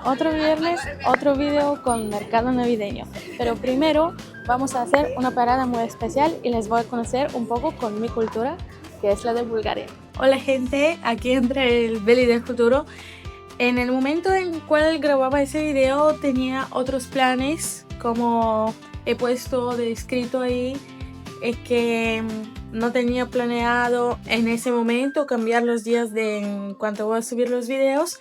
otro viernes, otro video con mercado navideño. Pero primero vamos a hacer una parada muy especial y les voy a conocer un poco con mi cultura, que es la de Bulgaria. Hola gente, aquí entra el Beli del futuro. En el momento en el cual grababa ese video tenía otros planes, como he puesto de escrito ahí, es que no tenía planeado en ese momento cambiar los días de en cuanto voy a subir los videos,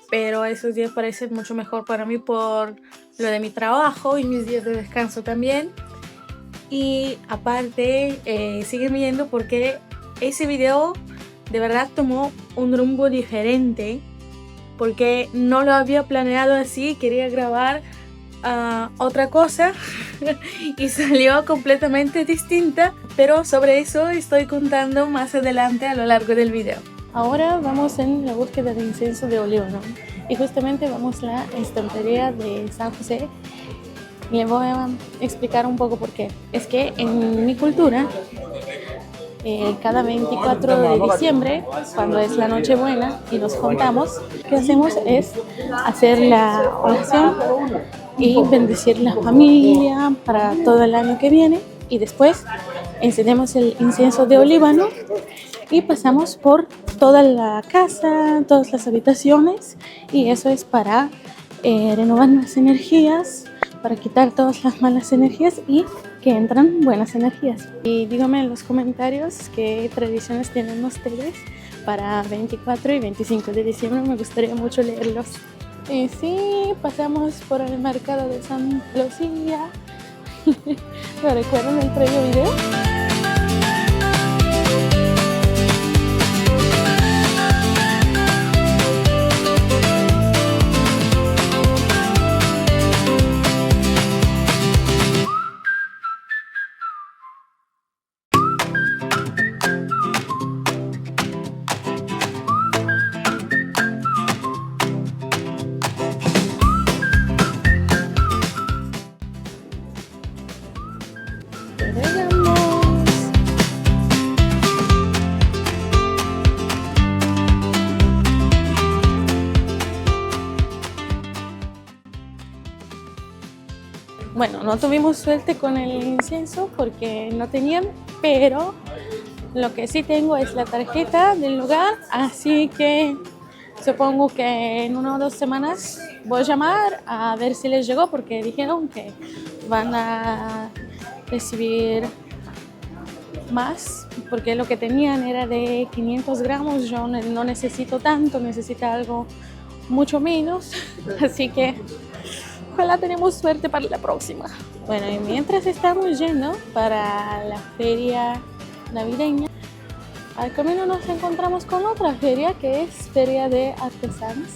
pero esos días parecen mucho mejor para mí por lo de mi trabajo y mis días de descanso también. Y aparte siguen viendo porque ese video de verdad tomó un rumbo diferente, porque no lo había planeado así, quería grabar otra cosa y salió completamente distinta, pero sobre eso estoy contando más adelante a lo largo del video. Ahora vamos en la búsqueda de incienso de olíbano y justamente vamos a la estantería de San José. Les voy a explicar un poco por qué. Es que en mi cultura, cada 24 de diciembre, cuando es la Nochebuena y nos juntamos, lo que hacemos es hacer la oración y bendecir la familia para todo el año que viene, y después encendemos el incienso de olíbano y pasamos por toda la casa, todas las habitaciones, y eso es para renovar las energías, para quitar todas las malas energías y que entran buenas energías. Y díganme en los comentarios qué tradiciones tienen ustedes para 24 y 25 de diciembre, me gustaría mucho leerlos. Y sí, pasamos por el mercado de San Lucía. ¿Me recuerdan el previo video? Bueno, no tuvimos suerte con el incienso porque no tenían, pero lo que sí tengo es la tarjeta del lugar, así que supongo que en 1 o 2 semanas voy a llamar a ver si les llegó, porque dijeron que van a recibir más, porque lo que tenían era de 500 gramos, yo no necesito tanto, necesito algo mucho menos, así que ojalá tenemos suerte para la próxima. Bueno, y mientras estamos yendo para la feria navideña, al camino nos encontramos con otra feria que es feria de artesanos,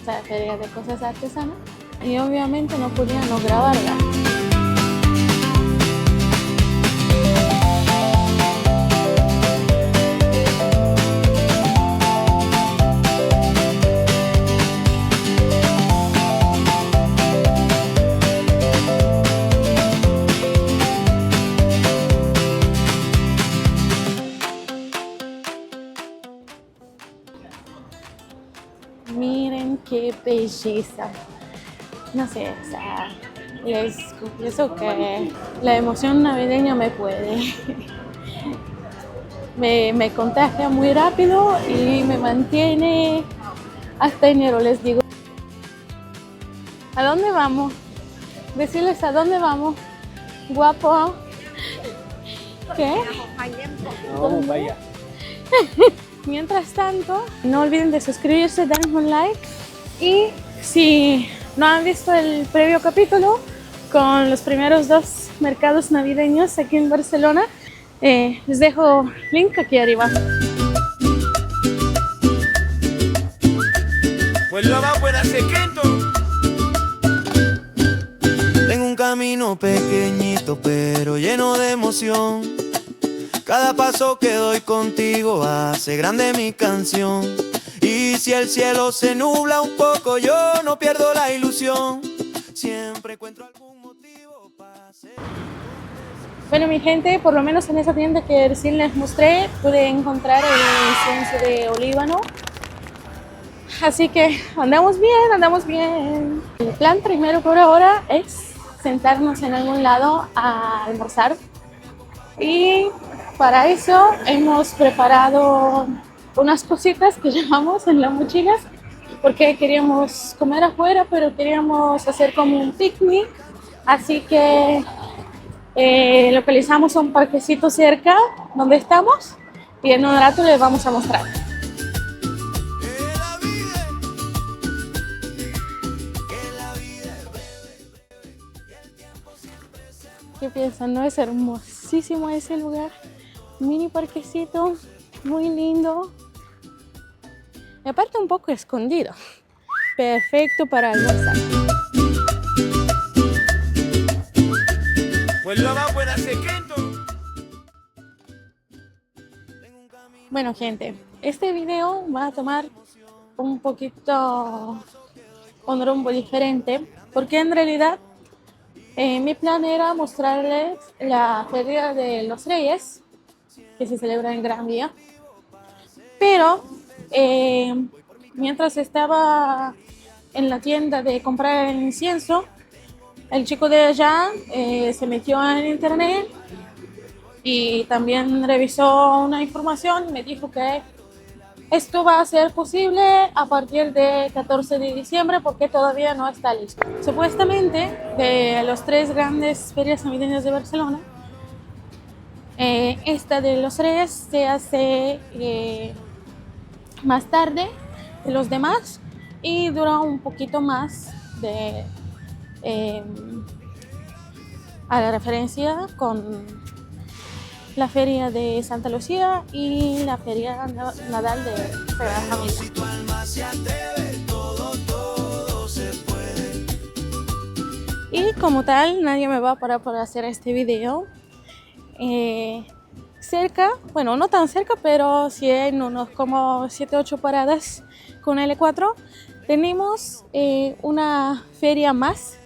o sea, feria de cosas artesanas, y obviamente no podía no grabarla. Miren qué belleza. No sé, o sea, les confieso que la emoción navideña me puede. Me contagia muy rápido y me mantiene hasta enero, les digo. ¿A dónde vamos? Decirles a dónde vamos. Guapo. ¿Qué? Vamos para allá. Mientras tanto, no olviden de suscribirse, darme un like, y si no han visto el previo capítulo con los primeros 2 mercados navideños aquí en Barcelona, les dejo link aquí arriba. Pues lo va fuera secreto. Tengo un camino pequeñito pero lleno de emoción. Cada paso que doy contigo hace grande mi canción. Y si el cielo se nubla un poco, yo no pierdo la ilusión. Siempre encuentro algún motivo para hacer. Bueno, mi gente, por lo menos en esa tienda que recién les mostré, pude encontrar el incienso de olíbano. Así que andamos bien, andamos bien. El plan primero por ahora es sentarnos en algún lado a almorzar. Y para eso hemos preparado unas cositas que llevamos en las mochilas, porque queríamos comer afuera, pero queríamos hacer como un picnic. Así que localizamos un parquecito cerca donde estamos y en un rato les vamos a mostrar. ¿Qué piensan? ¿No es hermosísimo ese lugar? Mini parquecito, muy lindo. Y aparte un poco escondido. Perfecto para almorzar. Pues lo va buena sequento. Bueno, gente, este video va a tomar un poquito un rumbo diferente, porque en realidad mi plan era mostrarles la Feria de los Reyes, que se celebra en Gran Vía, pero mientras estaba en la tienda de comprar el incienso, el chico de allá se metió en internet y también revisó una información y me dijo que esto va a ser posible a partir de 14 de diciembre porque todavía no está listo. Supuestamente, de las 3 grandes ferias navideñas de Barcelona, esta de los Reyes se hace más tarde de los demás y dura un poquito más de a la referencia con la feria de Santa Lucía y la feria Nadal de Sagrada Familia. Y como tal, nadie me va a parar para hacer este video. Cerca, bueno, no tan cerca, pero sí en unos como 7-8 paradas con L4, tenemos una feria más.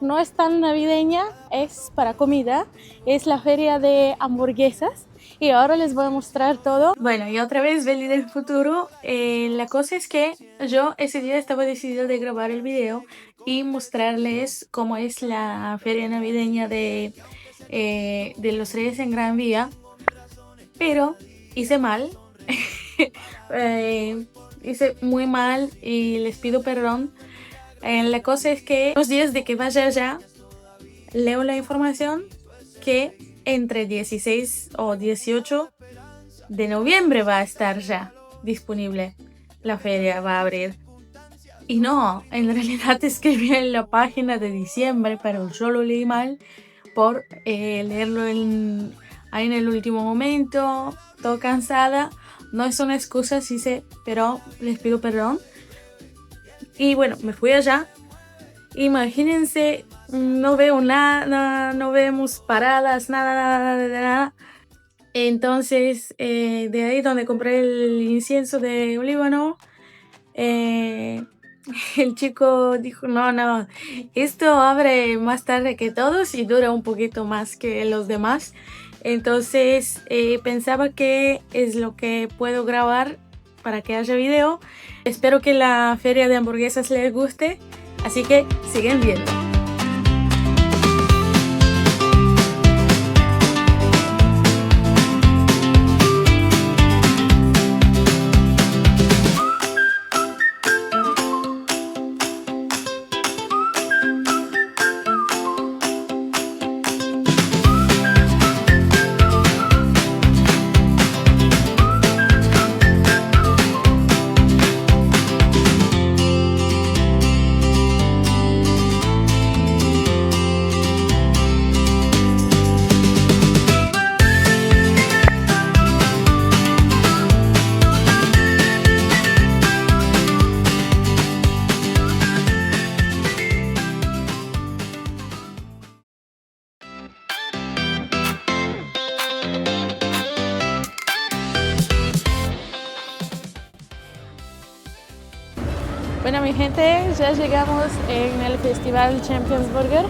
No es tan navideña, es para comida, es la feria de hamburguesas y ahora les voy a mostrar todo. Bueno, y otra vez Beli del futuro. La cosa es que yo ese día estaba decidida de grabar el video y mostrarles cómo es la feria navideña de los Reyes en Gran Vía, pero hice mal. Hice muy mal y les pido perdón. La cosa es que los días de que vaya allá, leo la información que entre 16 o 18 de noviembre va a estar ya disponible. La feria va a abrir. Y no, en realidad escribí en la página de diciembre, pero yo lo leí mal por leerlo ahí en el último momento, todo cansada. No es una excusa, sí sé, pero les pido perdón. Y bueno, me fui allá. Imagínense, no veo nada, no vemos paradas, nada. Entonces, de ahí donde compré el incienso de olíbano, el chico dijo, no, esto abre más tarde que todos y dura un poquito más que los demás. Entonces, pensaba que es lo que puedo grabar para que haya video. Espero que la feria de hamburguesas les guste, así que siguen viendo. Bueno, mi gente, ya llegamos en el Festival Champions Burger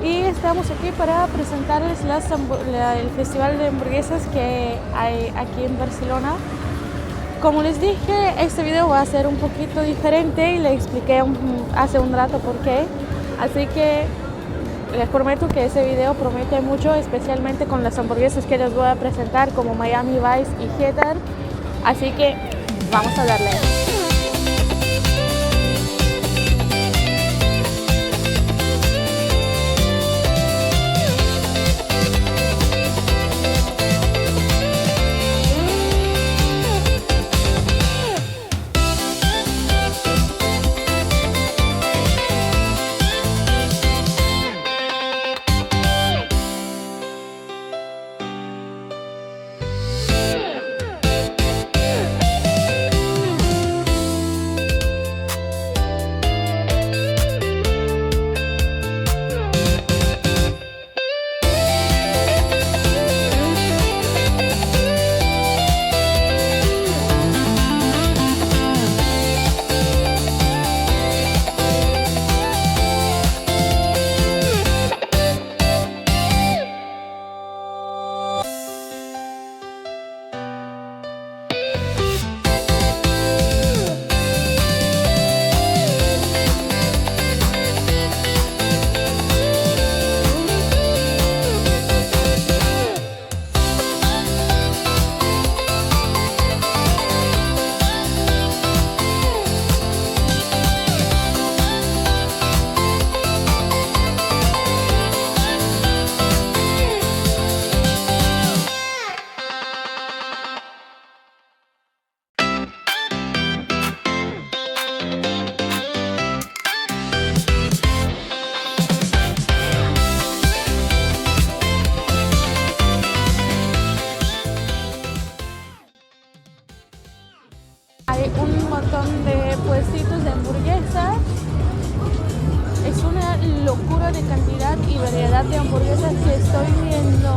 y estamos aquí para presentarles el festival de hamburguesas que hay aquí en Barcelona. Como les dije, este video va a ser un poquito diferente y le expliqué hace un rato por qué. Así que les prometo que ese video promete mucho, especialmente con las hamburguesas que les voy a presentar como Miami Vice y Cheddar. Así que vamos a darle. Hay un montón de puestitos de hamburguesas. Es una locura de cantidad y variedad de hamburguesas que estoy viendo.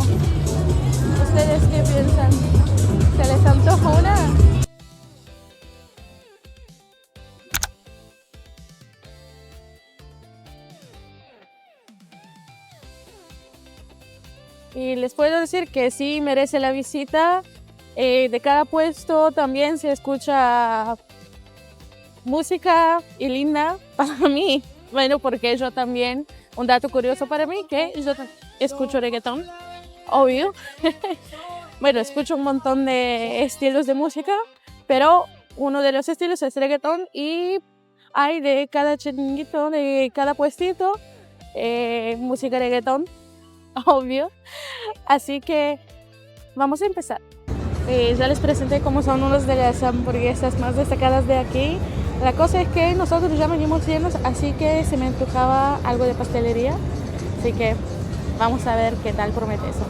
¿Ustedes qué piensan? ¿Se les antoja una? Y les puedo decir que sí merece la visita. De cada puesto también se escucha música y linda para mí. Bueno, porque yo también, un dato curioso para mí, que yo escucho reggaetón, obvio. Bueno, escucho un montón de estilos de música, pero uno de los estilos es reggaetón y hay de cada chiringuito, de cada puestito, música reggaetón, obvio. Así que vamos a empezar. Ya les presenté cómo son unas de las hamburguesas más destacadas de aquí. La cosa es que nosotros ya venimos llenos, así que se me antojaba algo de pastelería. Así que vamos a ver qué tal promete eso.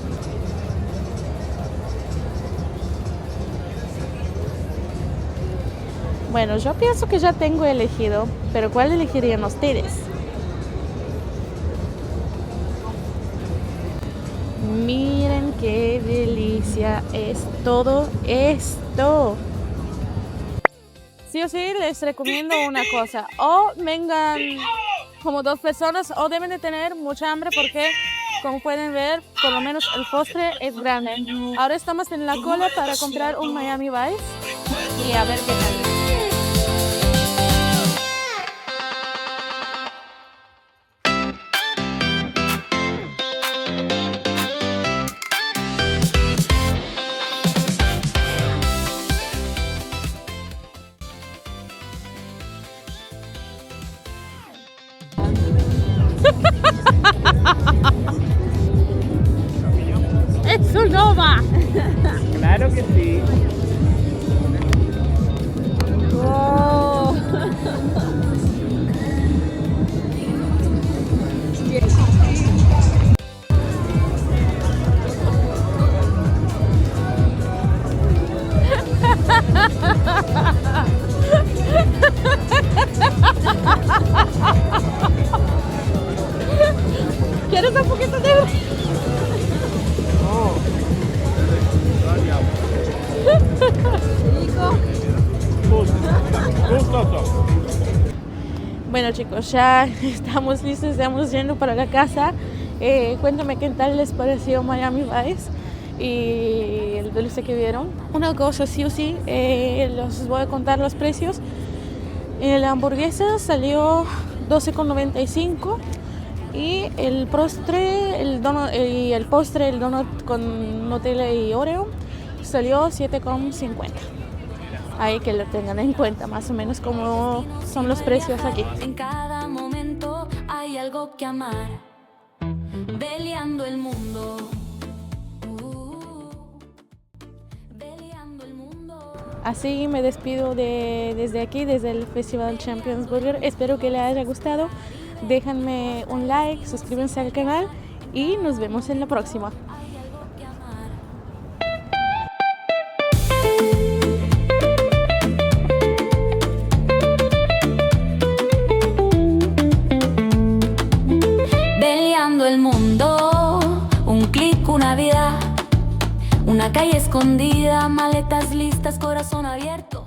Bueno, yo pienso que ya tengo elegido, pero ¿cuál elegirían ustedes? Miren qué delicia es todo esto. Sí o sí les recomiendo una cosa, o vengan como 2 personas o deben de tener mucha hambre porque como pueden ver por lo menos el postre es grande. Ahora estamos en la cola para comprar un Miami Vice y a ver qué tal. ¡Eso no va! Claro que sí. Wow. ¿Quieres un poquito de...? Bueno chicos, ya estamos listos, estamos yendo para la casa. Cuéntame qué tal les pareció Miami Vice y el dulce que vieron. Una cosa sí o sí, les voy a contar los precios. La hamburguesa salió 12,95 y el postre, el donut con Nutella y Oreo salió 7,50. Ahí que lo tengan en cuenta más o menos cómo son los precios aquí. En cada momento hay algo que amar, peleando el mundo. Peleando el mundo. Así me despido desde aquí, desde el Festival Champions Burger. Espero que les haya gustado. Déjenme un like, suscríbanse al canal y nos vemos en la próxima. Hay algo que amar. Peleando el mundo, un clic, una vida, una calle escondida, maletas listas, corazón abierto.